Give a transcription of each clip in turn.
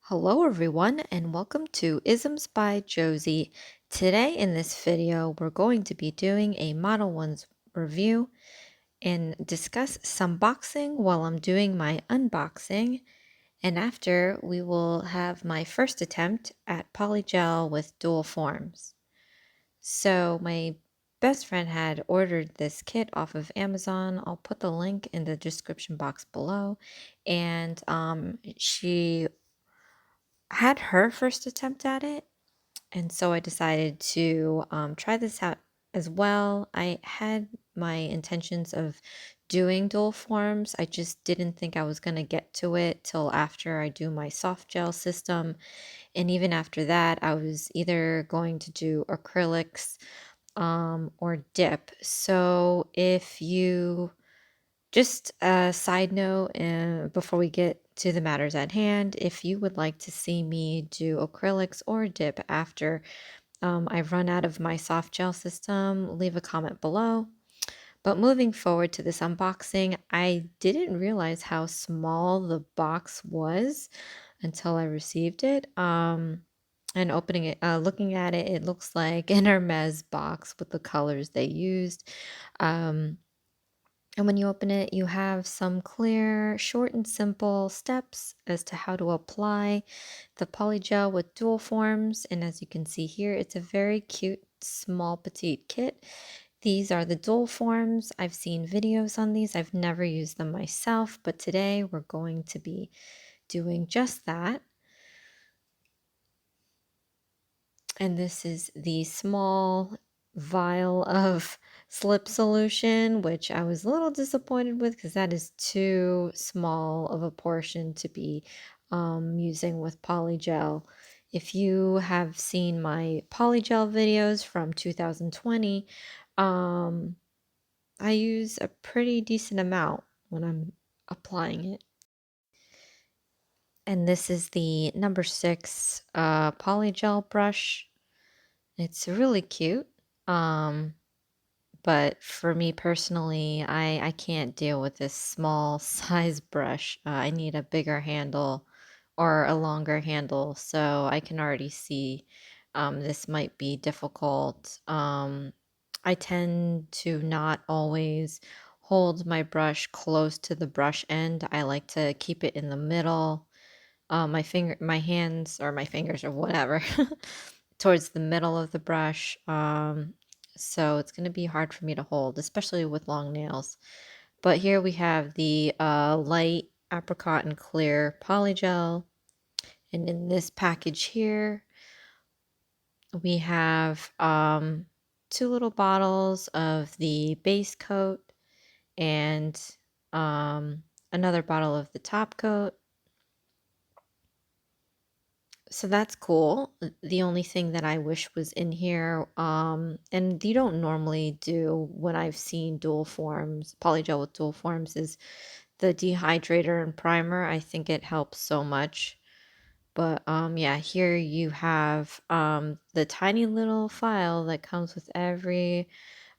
Hello everyone and welcome to Isms by Josie. Today in this video we're going to be doing a Model 1's review and discuss some boxing while I'm doing my unboxing, and after we will have my first attempt at polygel with dual forms. So my best friend had ordered this kit off of Amazon. I'll put the link in the description box below, and she had her first attempt at it, and so I decided to try this out as well. I had my intentions of doing dual forms. I just didn't think I was going to get to it till after I do my soft gel system. And even after that, I was either going to do acrylics or dip. So if you just a side note, before we get to the matters at hand, if you would like to see me do acrylics or dip after I run out of my soft gel system, leave a comment below. But moving forward to this unboxing, I didn't realize how small the box was until I received it. And opening it, looking at it, it looks like an Hermes box with the colors they used. Um, and when you open it, you have some clear, short and simple steps as to how to apply the polygel with dual forms. And as you can see here, it's a very cute, small, petite kit. These are the dual forms. I've seen videos on these. I've never used them myself, but today we're going to be doing just that. And this is the small vial of slip solution, which I was a little disappointed with because that is too small of a portion to be using with polygel. If you have seen my polygel videos from 2020, I use a pretty decent amount when I'm applying it. And this is the number 6 polygel brush. It's really cute. Um, but for me personally, I can't deal with this small size brush. I need a bigger handle or a longer handle, so I can already see this might be difficult. I tend to not always hold my brush close to the brush end. I like to keep it in the middle. My hands or my fingers or whatever towards the middle of the brush. So it's going to be hard for me to hold, especially with long nails. But here we have the light apricot and clear polygel. And in this package here, we have 2 little bottles of the base coat and another bottle of the top coat. So that's cool. The only thing that I wish was in here, and you don't normally do when I've seen dual forms, polygel with dual forms, is the dehydrator and primer. I think it helps so much. But yeah, here you have the tiny little file that comes with every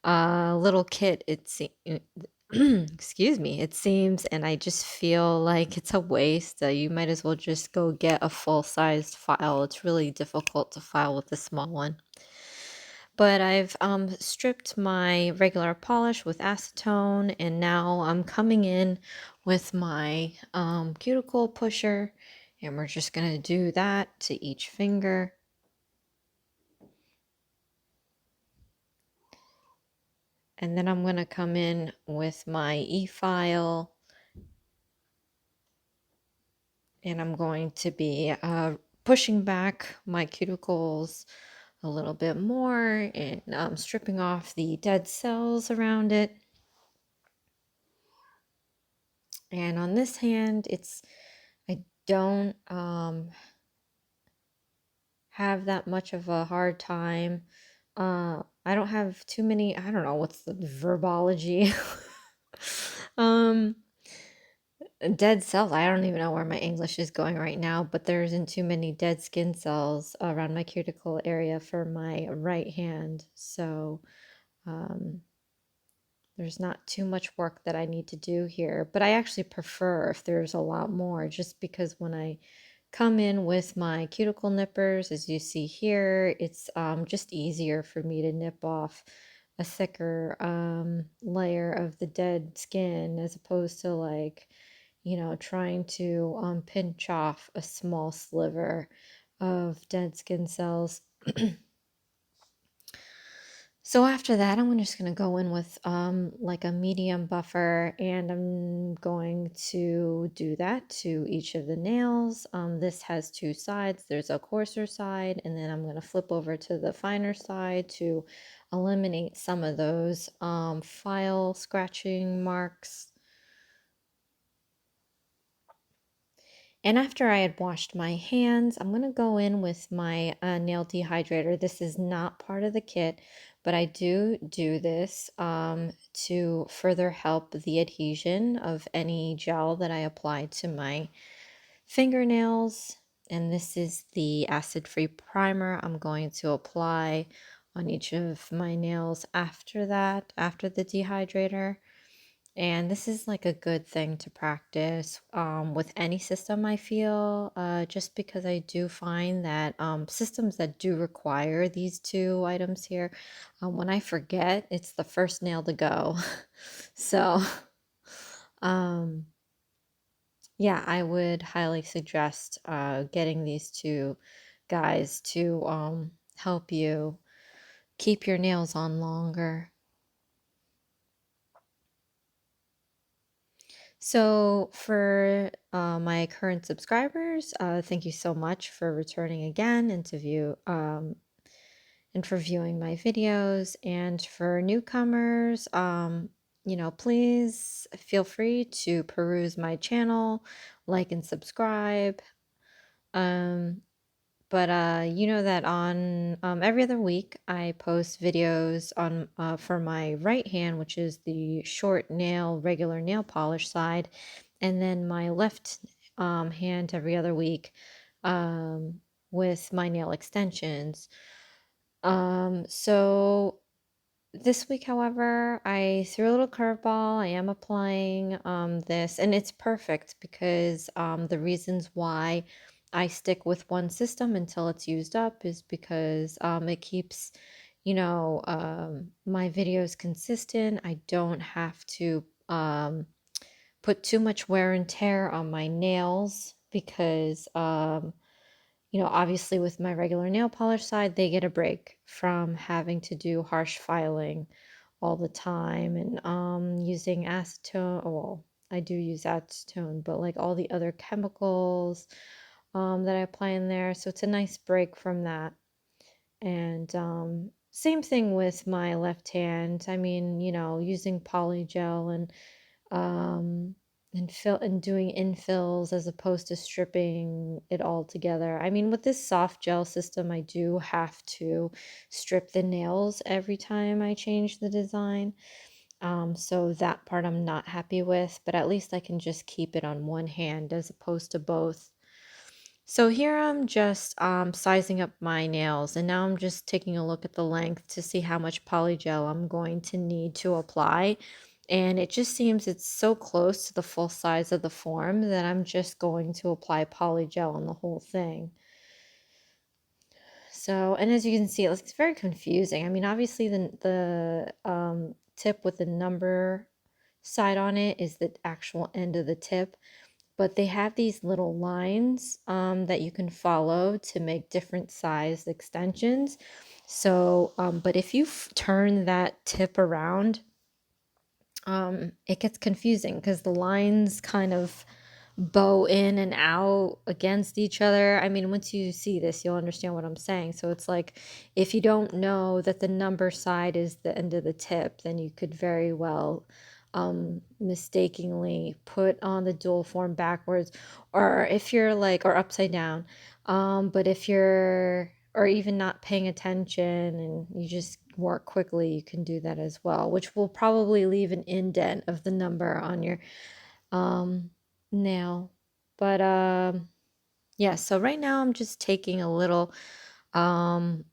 little kit. Excuse me, it seems, and I just feel like it's a waste. You might as well just go get a full-sized file. It's really difficult to file with a small one. But I've stripped my regular polish with acetone, and now I'm coming in with my cuticle pusher, and we're just going to do that to each finger. And then I'm going to come in with my e-file, and I'm going to be pushing back my cuticles a little bit more and stripping off the dead cells around it. And on this hand, I don't have that much of a hard time. I don't have too many, I don't know what's the verbology. um Dead cells. I don't even know where my English is going right now, but there isn't too many dead skin cells around my cuticle area for my right hand. So there's not too much work that I need to do here. But I actually prefer if there's a lot more, just because when I come in with my cuticle nippers. As you see here, it's just easier for me to nip off a thicker layer of the dead skin as opposed to like, trying to pinch off a small sliver of dead skin cells. So after that, I'm just going to go in with like a medium buffer, and I'm going to do that to each of the nails. This has two sides. There's a coarser side, and then I'm going to flip over to the finer side to eliminate some of those file scratching marks. And after I had washed my hands, I'm going to go in with my nail dehydrator. This is not part of the kit, but I do this to further help the adhesion of any gel that I apply to my fingernails. And this is the acid-free primer I'm going to apply on each of my nails after that, after the dehydrator. And this is like a good thing to practice with any system, I feel, just because I do find that systems that do require these two items here, when I forget, it's the first nail to go. So, um, yeah, I would highly suggest getting these two guys to help you keep your nails on longer. So for my current subscribers, thank you so much for returning again and to view and for viewing my videos. And for newcomers, please feel free to peruse my channel, like and subscribe. But you know that on every other week I post videos on for my right hand, which is the short nail, regular nail polish side, and then my left hand every other week with my nail extensions. So this week, however, I threw a little curveball. I am applying this, and it's perfect because the reasons why I stick with one system until it's used up is because it keeps, my videos consistent. I don't have to put too much wear and tear on my nails because obviously with my regular nail polish side, they get a break from having to do harsh filing all the time and using acetone. Well, I do use acetone, but like all the other chemicals that I apply in there. So it's a nice break from that. And same thing with my left hand. I mean, using polygel um, and doing infills as opposed to stripping it all together. I mean, with this soft gel system, I do have to strip the nails every time I change the design. So that part I'm not happy with, but at least I can just keep it on one hand as opposed to both. So here I'm just sizing up my nails, and now I'm just taking a look at the length to see how much polygel I'm going to need to apply. And it just seems it's so close to the full size of the form that I'm just going to apply polygel on the whole thing. So, and as you can see, it's very confusing. I mean, obviously the tip with the number side on it is the actual end of the tip, but they have these little lines that you can follow to make different sized extensions. So, but if you turn that tip around, it gets confusing because the lines kind of bow in and out against each other. I mean, once you see this, you'll understand what I'm saying. So it's like if you don't know that the number side is the end of the tip, then you could very well mistakenly put on the dual form backwards, or if you're like, or upside down. But if you're, or even not paying attention and you just work quickly, you can do that as well, which will probably leave an indent of the number on your nail. But yeah, so right now I'm just taking a little um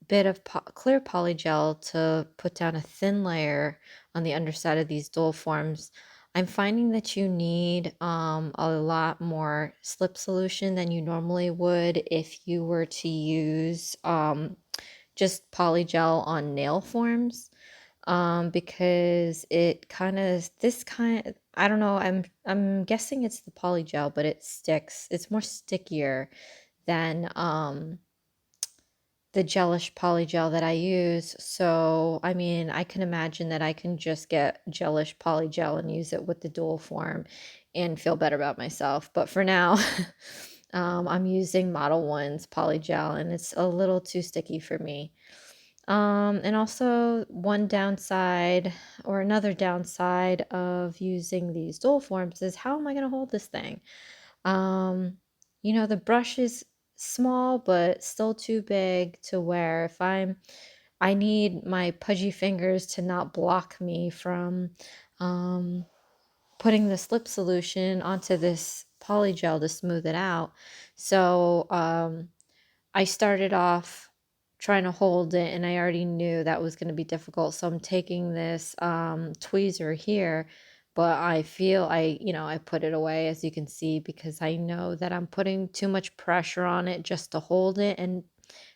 bit of clear polygel to put down a thin layer on the underside of these dual forms. I'm finding that you need a lot more slip solution than you normally would if you were to use just polygel on nail forms, because it kind of I don't know, I'm guessing it's the polygel, but it sticks. It's more stickier than the Gelish polygel that I use. So, I mean, I can imagine that I can just get Gelish polygel and use it with the dual form and feel better about myself. But for now, I'm using Modelones polygel and it's a little too sticky for me. And also one downside or another downside of using these dual forms is how am I going to hold this thing? Um, the brush is small, but still too big to where if I need my pudgy fingers to not block me from um, putting the slip solution onto this polygel to smooth it out. So I started off trying to hold it and I already knew that was going to be difficult. So I'm taking this tweezer here, but I feel I put it away as you can see because I know that I'm putting too much pressure on it just to hold it and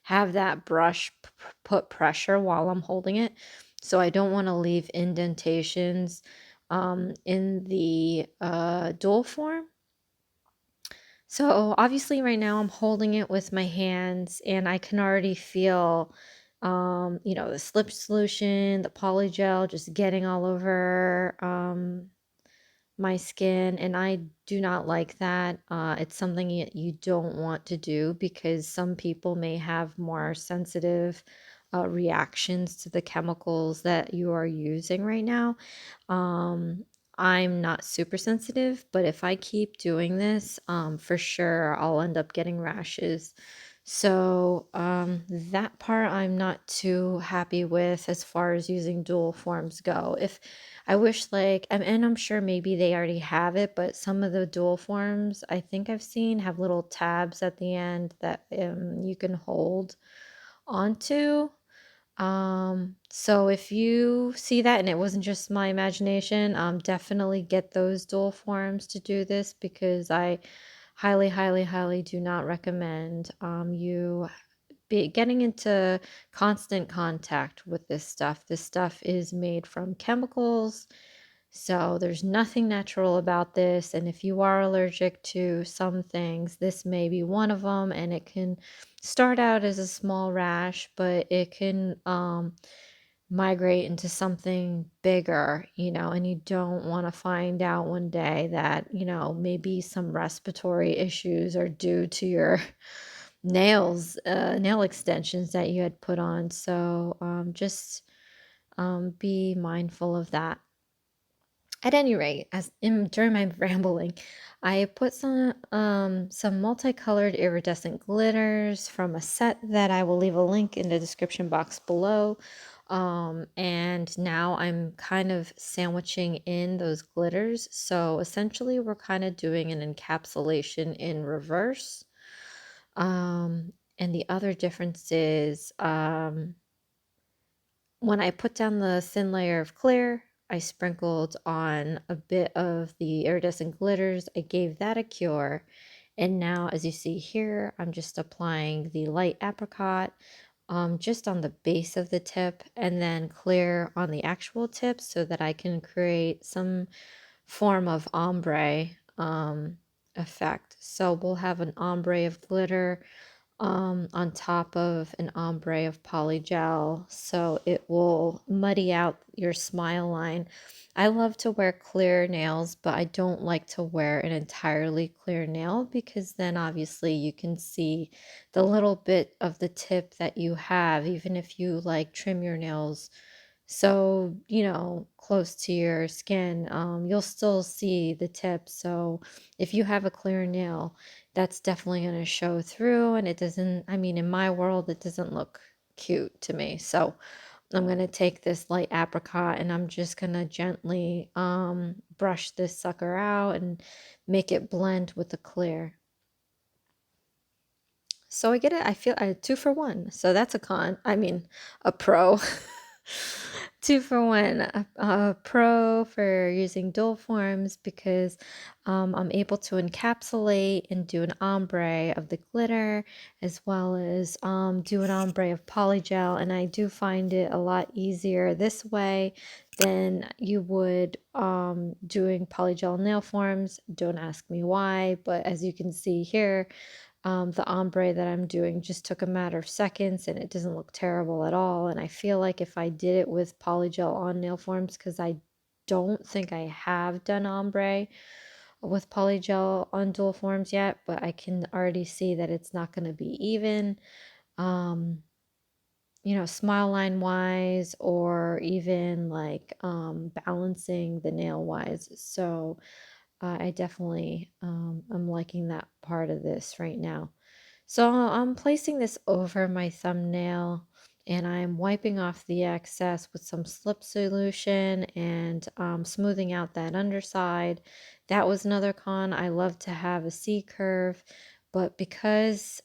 have that brush put pressure while I'm holding it. So I don't want to leave indentations in the dual form. So obviously right now I'm holding it with my hands and I can already feel the slip solution, the polygel just getting all over my skin, and I do not like that. It's something you don't want to do because some people may have more sensitive reactions to the chemicals that you are using right now. Um, I'm not super sensitive, but if I keep doing this, for sure I'll end up getting rashes. So that part I'm not too happy with as far as using dual forms go. If I wish and I'm sure maybe they already have it, but some of the dual forms I think I've seen have little tabs at the end that you can hold onto. So if you see that and it wasn't just my imagination, definitely get those dual forms to do this because I highly, highly, highly do not recommend you be getting into constant contact with this stuff. This stuff is made from chemicals, so there's nothing natural about this. And if you are allergic to some things, this may be one of them. And it can start out as a small rash, but it can migrate into something bigger, and you don't want to find out one day that, maybe some respiratory issues are due to your nail extensions that you had put on. So just be mindful of that. At any rate, during my rambling, I put some multicolored iridescent glitters from a set that I will leave a link in the description box below. And now I'm kind of sandwiching in those glitters. So essentially, we're kind of doing an encapsulation in reverse. And the other difference is when I put down the thin layer of clear, I sprinkled on a bit of the iridescent glitters. I gave that a cure. And now, as you see here, I'm just applying the light apricot just on the base of the tip and then clear on the actual tip so that I can create some form of ombre effect. So we'll have an ombre of glitter on top of an ombre of polygel, so it will muddy out your smile line. I love to wear clear nails, but I don't like to wear an entirely clear nail because then obviously you can see the little bit of the tip that you have, even if you like trim your nails so close to your skin, you'll still see the tip. So if you have a clear nail, that's definitely going to show through, and it doesn't, I mean, in my world it doesn't look cute to me. So I'm going to take this light apricot and I'm just going to gently brush this sucker out and make it blend with the clear. So I get it. I feel I 2 for 1. So that's a pro. Two for one, a pro for using dual forms because I'm able to encapsulate and do an ombre of the glitter as well as do an ombre of polygel, and I do find it a lot easier this way than you would doing polygel nail forms. Don't ask me why, but as you can see here, the ombre that I'm doing just took a matter of seconds and it doesn't look terrible at all. And I feel like if I did it with polygel on nail forms, because I don't think I have done ombre with polygel on dual forms yet, but I can already see that it's not going to be even, um, smile line wise or even like balancing the nail wise. So I definitely am liking that part of this right now. So I'm placing this over my thumbnail and I'm wiping off the excess with some slip solution and smoothing out that underside. That was another con. I love to have a C curve, but because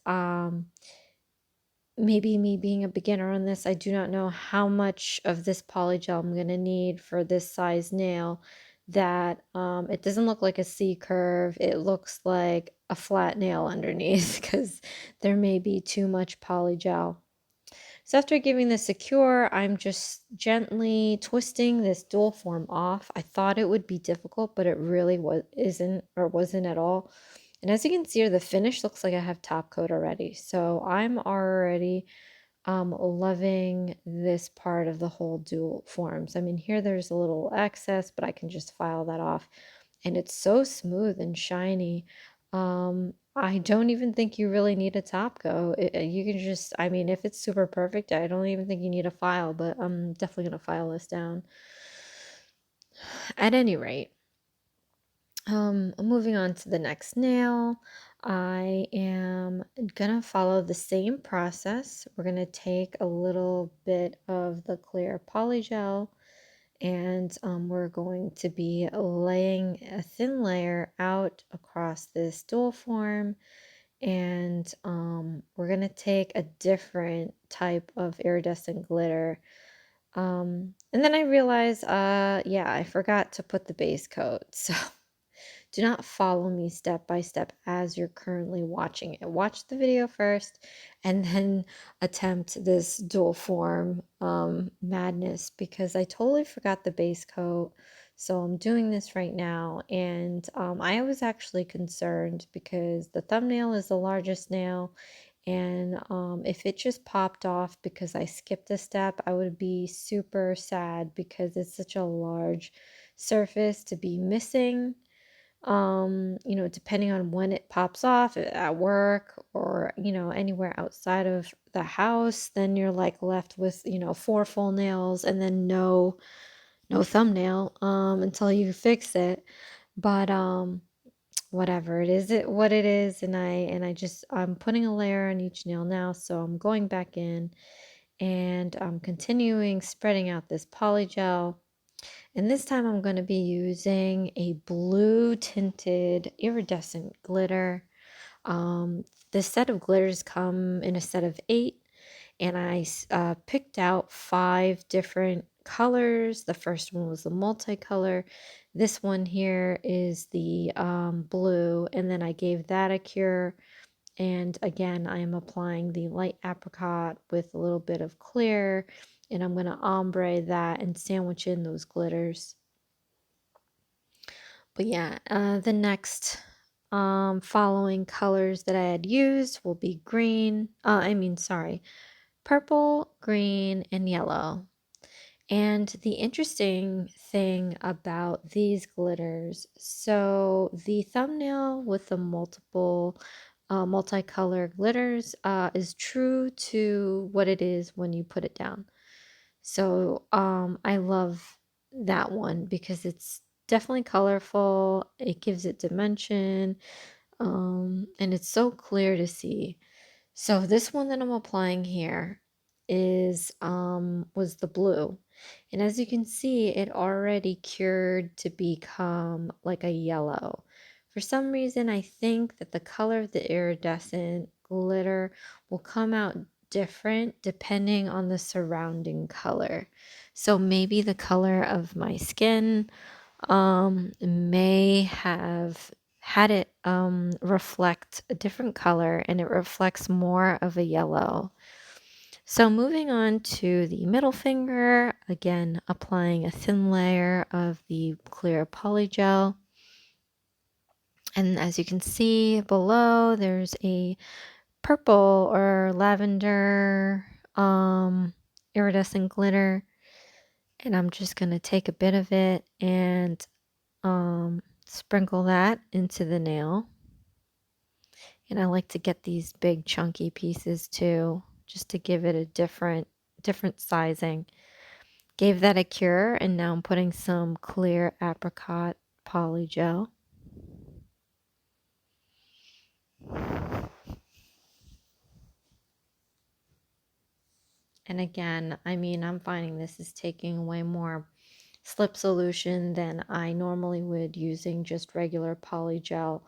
maybe me being a beginner on this, I do not know how much of this polygel I'm going to need for this size nail, that it doesn't look like a C curve. It looks like a flat nail underneath because there may be too much polygel. So after giving this a cure, I'm just gently twisting this dual form off. I thought it would be difficult, but it really isn't or wasn't at all. And as you can see here, the finish looks like I have top coat already. So I'm already loving this part of the whole dual forms. I mean, here there's a little excess, but I can just file that off. And it's so smooth and shiny. I don't even think you really need a top coat. You can just, I mean, if it's super perfect, I don't even think you need a file, but I'm definitely going to file this down. At any rate, moving on to the next nail, I am gonna follow the same process. We're gonna take a little bit of the clear polygel and we're going to be laying a thin layer out across this dual form, and we're gonna take a different type of iridescent glitter. And then I realized, yeah, I forgot to put the base coat. So do not follow me step by step as you're currently watching it. Watch the video first and then attempt this dual form madness, because I totally forgot the base coat. So I'm doing this right now, and I was actually concerned because the thumbnail is the largest nail, and if it just popped off because I skipped a step, I would be super sad because it's such a large surface to be missing. Depending on when it pops off at work or, anywhere outside of the house, then you're like left with, four full nails and then no thumbnail until you fix it. But whatever it is, what it is, and I'm putting a layer on each nail now, so I'm going back in and I'm continuing spreading out this polygel. And this time I'm going to be using a blue tinted iridescent glitter. This set of glitters come in a set of 8, and I picked out 5 different colors. The first one was the multicolor. This one here is the blue, and then I gave that a cure. And again, I am applying the light apricot with a little bit of clear, and I'm going to ombre that and sandwich in those glitters. But yeah, the next following colors that I had used will be green, purple, green, and yellow. And the interesting thing about these glitters, so the thumbnail with the multicolor glitters is true to what it is when you put it down. So I love that one because it's definitely colorful. It gives it dimension, and it's so clear to see. So this one that I'm applying here is was the blue. And as you can see, it already cured to become like a yellow. For some reason, I think that the color of the iridescent glitter will come out different depending on the surrounding color. So maybe the color of my skin may have had it reflect a different color, and it reflects more of a yellow. So moving on to the middle finger, again applying a thin layer of the clear polygel. And as you can see below, there's a purple or lavender iridescent glitter. And I'm just going to take a bit of it and sprinkle that into the nail. And I like to get these big chunky pieces too, just to give it a different sizing. Gave that a cure, and now I'm putting some clear apricot polygel. And again, I mean, I'm finding this is taking way more slip solution than I normally would using just regular polygel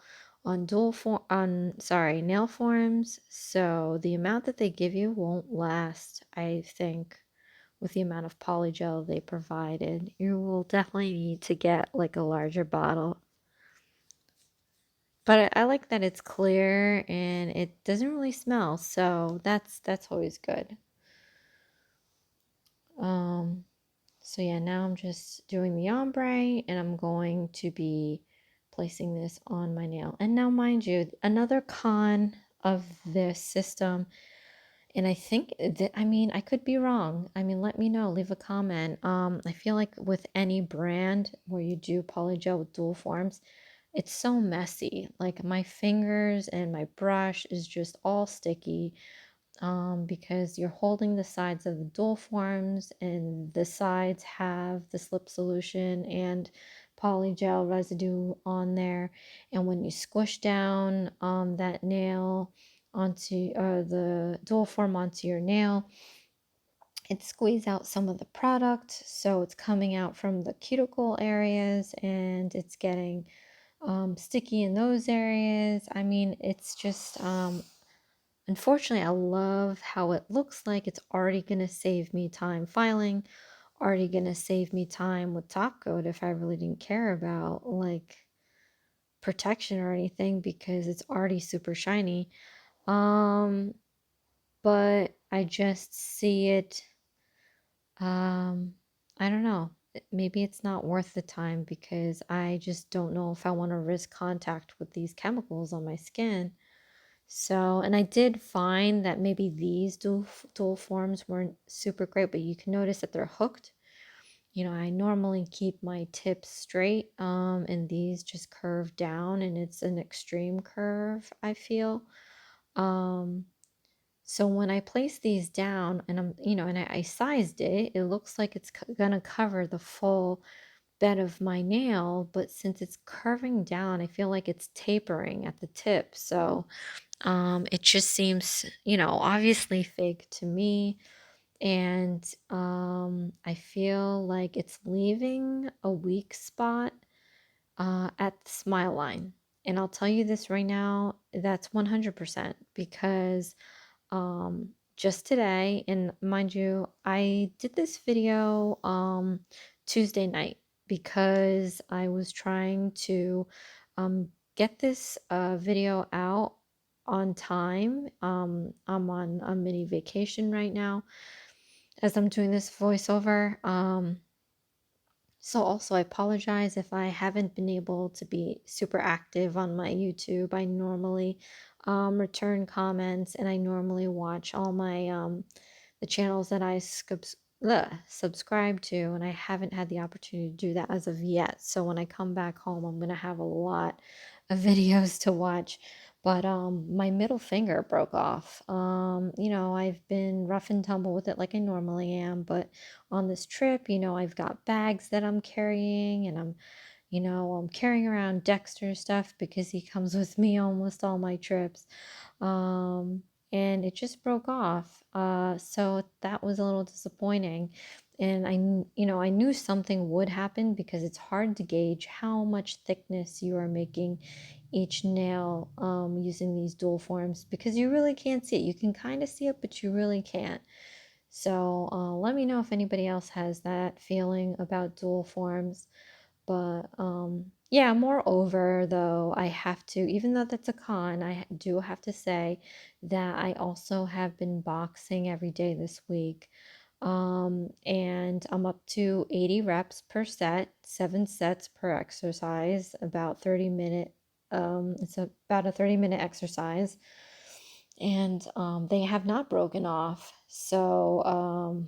on nail forms. So the amount that they give you won't last, I think, with the amount of polygel they provided. You will definitely need to get like a larger bottle. But I like that it's clear and it doesn't really smell, so that's always good. So yeah, now I'm just doing the ombre, and I'm going to be placing this on my nail. And now, mind you, another con of this system, and I think that, I mean, I could be wrong. I mean, let me know, leave a comment. I feel like with any brand where you do polygel with dual forms, it's so messy. Like my fingers and my brush is just all sticky. Because you're holding the sides of the dual forms, and the sides have the slip solution and polygel residue on there. And when you squish down that nail onto the dual form onto your nail, it squeezes out some of the product, so it's coming out from the cuticle areas, and it's getting sticky in those areas. I mean, it's just unfortunately, I love how it looks like it's already going to save me time filing, already going to save me time with top coat if I really didn't care about like protection or anything, because it's already super shiny. But I just see it, I don't know. Maybe it's not worth the time, because I just don't know if I want to risk contact with these chemicals on my skin. So, and I did find that maybe these dual forms weren't super great, but you can notice that they're hooked. You know, I normally keep my tips straight, and these just curve down, and it's an extreme curve, I feel. Um, so when I place these down, and I sized it, it looks like it's gonna cover the full bed of my nail, but since it's curving down, I feel like it's tapering at the tip. So it just seems, obviously fake to me. And I feel like it's leaving a weak spot at the smile line. And I'll tell you this right now, that's 100%, because just today, and mind you, I did this video Tuesday night, because I was trying to get this video out on time. I'm on a mini vacation right now as I'm doing this voiceover. So also, I apologize if I haven't been able to be super active on my YouTube. I normally return comments, and I normally watch all my the channels that I subscribe to, and I haven't had the opportunity to do that as of yet. So when I come back home, I'm gonna have a lot of videos to watch. But my middle finger broke off. I've been rough and tumble with it like I normally am, but on this trip, I've got bags that I'm carrying, and I'm carrying around Dexter stuff because he comes with me almost all my trips. Um, and it just broke off. So that was a little disappointing. And I knew something would happen, because it's hard to gauge how much thickness you are making each nail using these dual forms, because you really can't see it. You can kind of see it, but you really can't. So let me know if anybody else has that feeling about dual forms. But yeah, moreover, though, I have to, even though that's a con, I do have to say that I also have been boxing every day this week. And I'm up to 80 reps per set, 7 sets per exercise, about 30-minute, it's about a 30-minute exercise. And they have not broken off. So,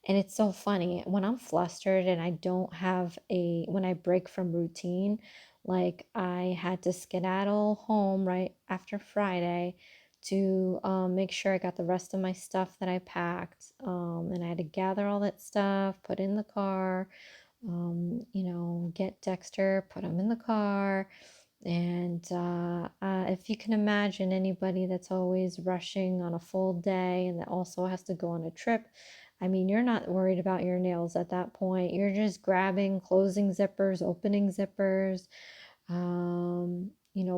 and it's so funny when I'm flustered and I don't have when I break from routine, like I had to skedaddle home right after Friday to make sure I got the rest of my stuff that I packed. And I had to gather all that stuff, put in the car, get Dexter, put him in the car. And if you can imagine anybody that's always rushing on a full day and that also has to go on a trip, I mean, you're not worried about your nails at that point. You're just grabbing, closing zippers, opening zippers,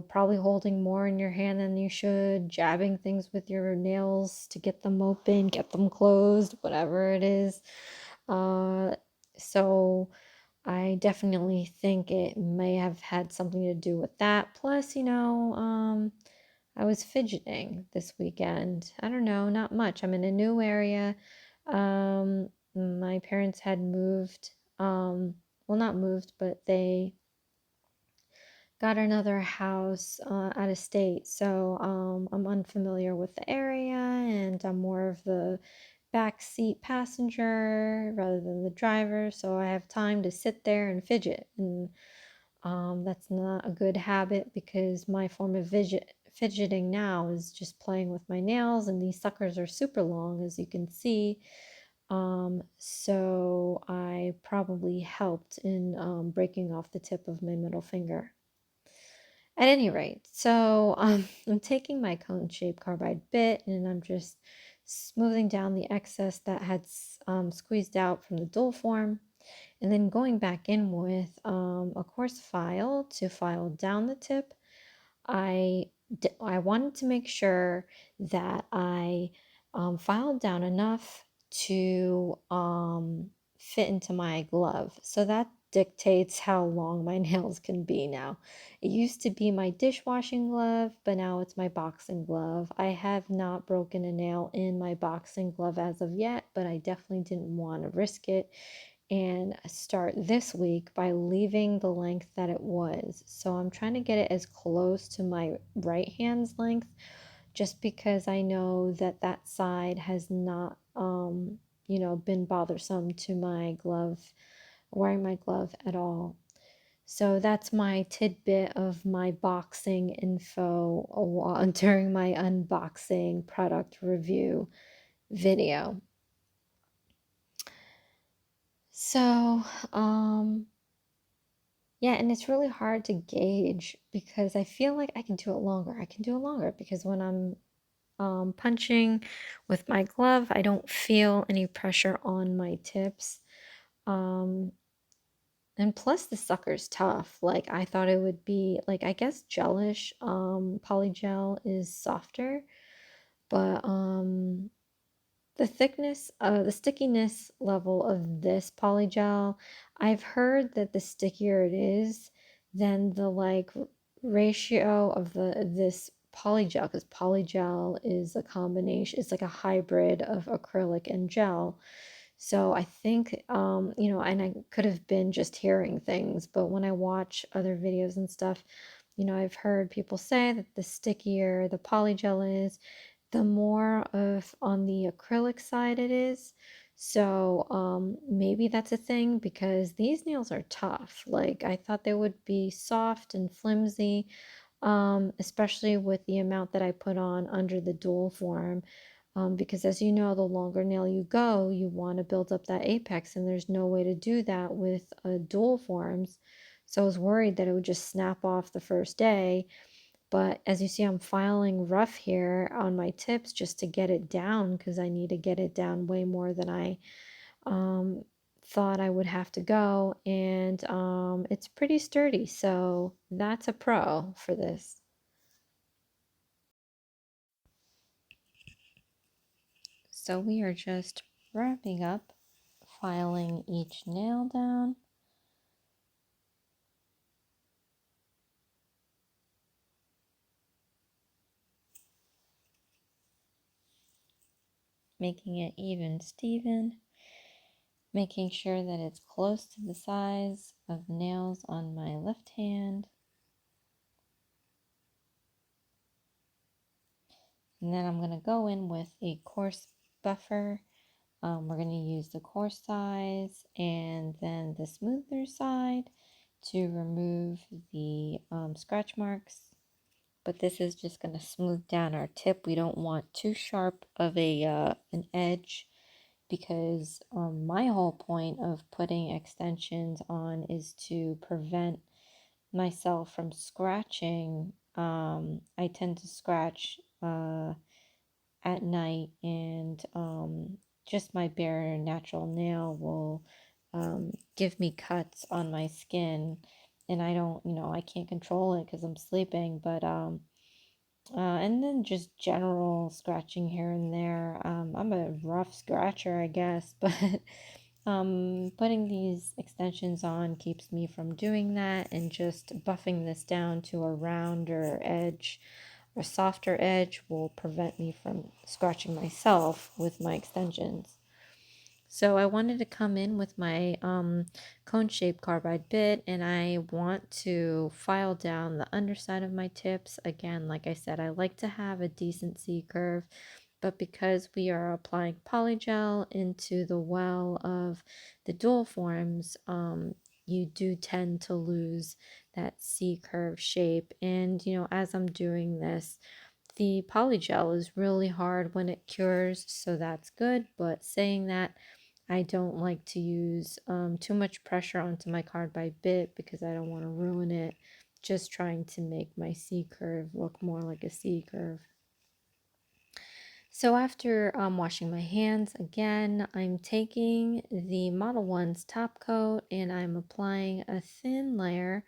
probably holding more in your hand than you should, jabbing things with your nails to get them open, get them closed, whatever it is. So I definitely think it may have had something to do with that. Plus, I was fidgeting this weekend. I don't know, not much. I'm in a new area. My parents had moved, well, not moved, but they got another house out of state. So I'm unfamiliar with the area, and I'm more of the backseat passenger rather than the driver. So I have time to sit there and fidget. And that's not a good habit, because my form of fidgeting now is just playing with my nails, and these suckers are super long, as you can see. So I probably helped in breaking off the tip of my middle finger. At any rate, so I'm taking my cone-shaped carbide bit and I'm just smoothing down the excess that had squeezed out from the dual form, and then going back in with a coarse file to file down the tip. I wanted to make sure that I filed down enough to fit into my glove. So that dictates how long my nails can be now. It used to be my dishwashing glove, but now it's my boxing glove. I have not broken a nail in my boxing glove as of yet, but I definitely didn't want to risk it and start this week by leaving the length that it was. So I'm trying to get it as close to my right hand's length, just because I know that that side has not, been bothersome to my glove, wearing my glove at all. So that's my tidbit of my boxing info during my unboxing product review video. So, yeah, and it's really hard to gauge, because I feel like I can do it longer. I can do it longer because when I'm punching with my glove, I don't feel any pressure on my tips. Um, and plus the sucker's tough. Like I thought it would be, like, I guess Gelish polygel is softer, but the stickiness level of this polygel, I've heard that the stickier it is, then the ratio of this polygel, because polygel is a combination, it's like a hybrid of acrylic and gel. So I think, and I could have been just hearing things, but when I watch other videos and stuff, I've heard people say that the stickier the polygel is, the more of on the acrylic side it is. So maybe that's a thing, because these nails are tough. Like I thought they would be soft and flimsy, especially with the amount that I put on under the dual form. Because as you know, the longer nail you go, you want to build up that apex, and there's no way to do that with dual forms. So I was worried that it would just snap off the first day. But as you see, I'm filing rough here on my tips just to get it down, because I need to get it down way more than I thought I would have to go, and it's pretty sturdy, so that's a pro for this. So we are just wrapping up, filing each nail down. Making it even Steven, making sure that it's close to the size of the nails on my left hand. And then I'm going to go in with a coarse buffer. We're going to use the coarse size and then the smoother side to remove the scratch marks. But this is just going to smooth down our tip. We don't want too sharp of a an edge, because my whole point of putting extensions on is to prevent myself from scratching. I tend to scratch at night, and just my bare natural nail will give me cuts on my skin, and I don't, I can't control it because I'm sleeping, but and then just general scratching here and there. I'm a rough scratcher, I guess, but putting these extensions on keeps me from doing that, and just buffing this down to a rounder edge, a softer edge, will prevent me from scratching myself with my extensions. So I wanted to come in with my cone-shaped carbide bit, and I want to file down the underside of my tips. Again, like I said, I like to have a decent C-curve, but because we are applying polygel into the well of the dualforms, you do tend to lose that C-curve shape. And, as I'm doing this, the polygel is really hard when it cures, so that's good. But saying that, I don't like to use too much pressure onto my carbide bit because I don't want to ruin it. Just trying to make my C-curve look more like a C-curve. So after washing my hands again, I'm taking the Modelones top coat and I'm applying a thin layer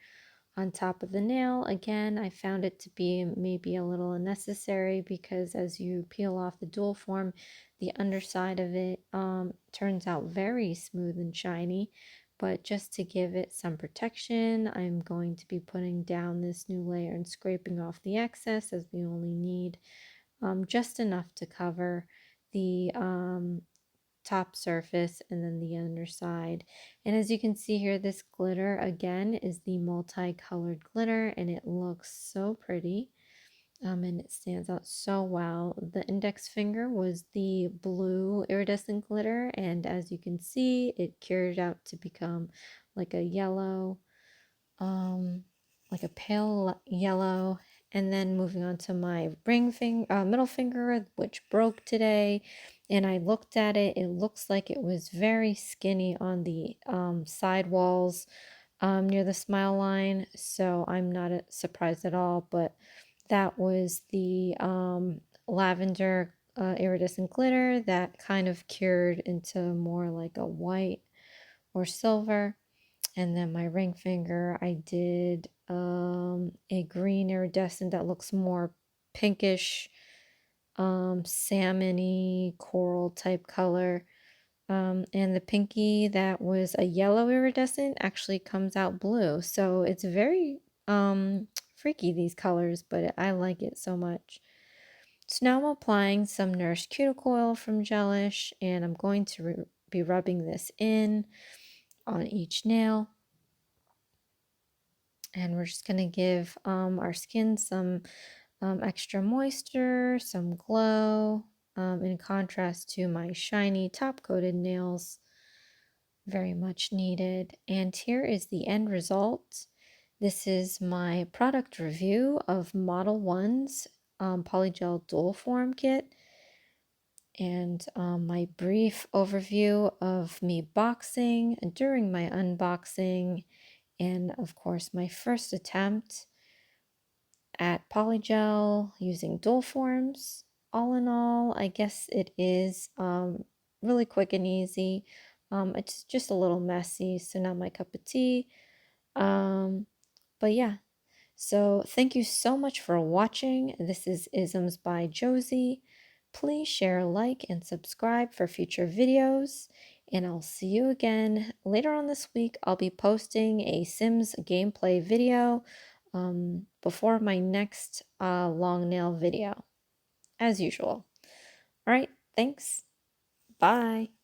on top of the nail. Again, I found it to be maybe a little unnecessary because as you peel off the dualform, the underside of it turns out very smooth and shiny. But just to give it some protection, I'm going to be putting down this new layer and scraping off the excess, as we only need just enough to cover the top surface and then the underside. And as you can see here, this glitter again is the multicolored glitter, and it looks so pretty, and it stands out so well. The index finger was the blue iridescent glitter, and as you can see, it cured out to become like a yellow, like a pale yellow. And then moving on to my middle finger, which broke today, and I looked at it. It looks like it was very skinny on the side walls near the smile line, so I'm not surprised at all. But that was the lavender iridescent glitter that kind of cured into more like a white or silver. And then my ring finger, I did a green iridescent that looks more pinkish, salmon-y, coral type color. And the pinky that was a yellow iridescent actually comes out blue. So it's very freaky, these colors, but I like it so much. So now I'm applying some Nourished Cuticle oil from Gelish, and I'm going to be rubbing this in on each nail. And we're just going to give our skin some extra moisture, some glow, in contrast to my shiny top-coated nails. Very much needed. And here is the end result. This is my product review of Modelones Polygel Dualform Kit, and my brief overview of me boxing during my unboxing, and of course my first attempt at polygel using dualforms. All in all, I guess it is really quick and easy, It's just a little messy, so not my cup of tea. But yeah, so thank you so much for watching. This is Isms by Josie. Please share, like, and subscribe for future videos. And I'll see you again later on this week. I'll be posting a Sims gameplay video before my next long nail video, as usual. All right, thanks. Bye.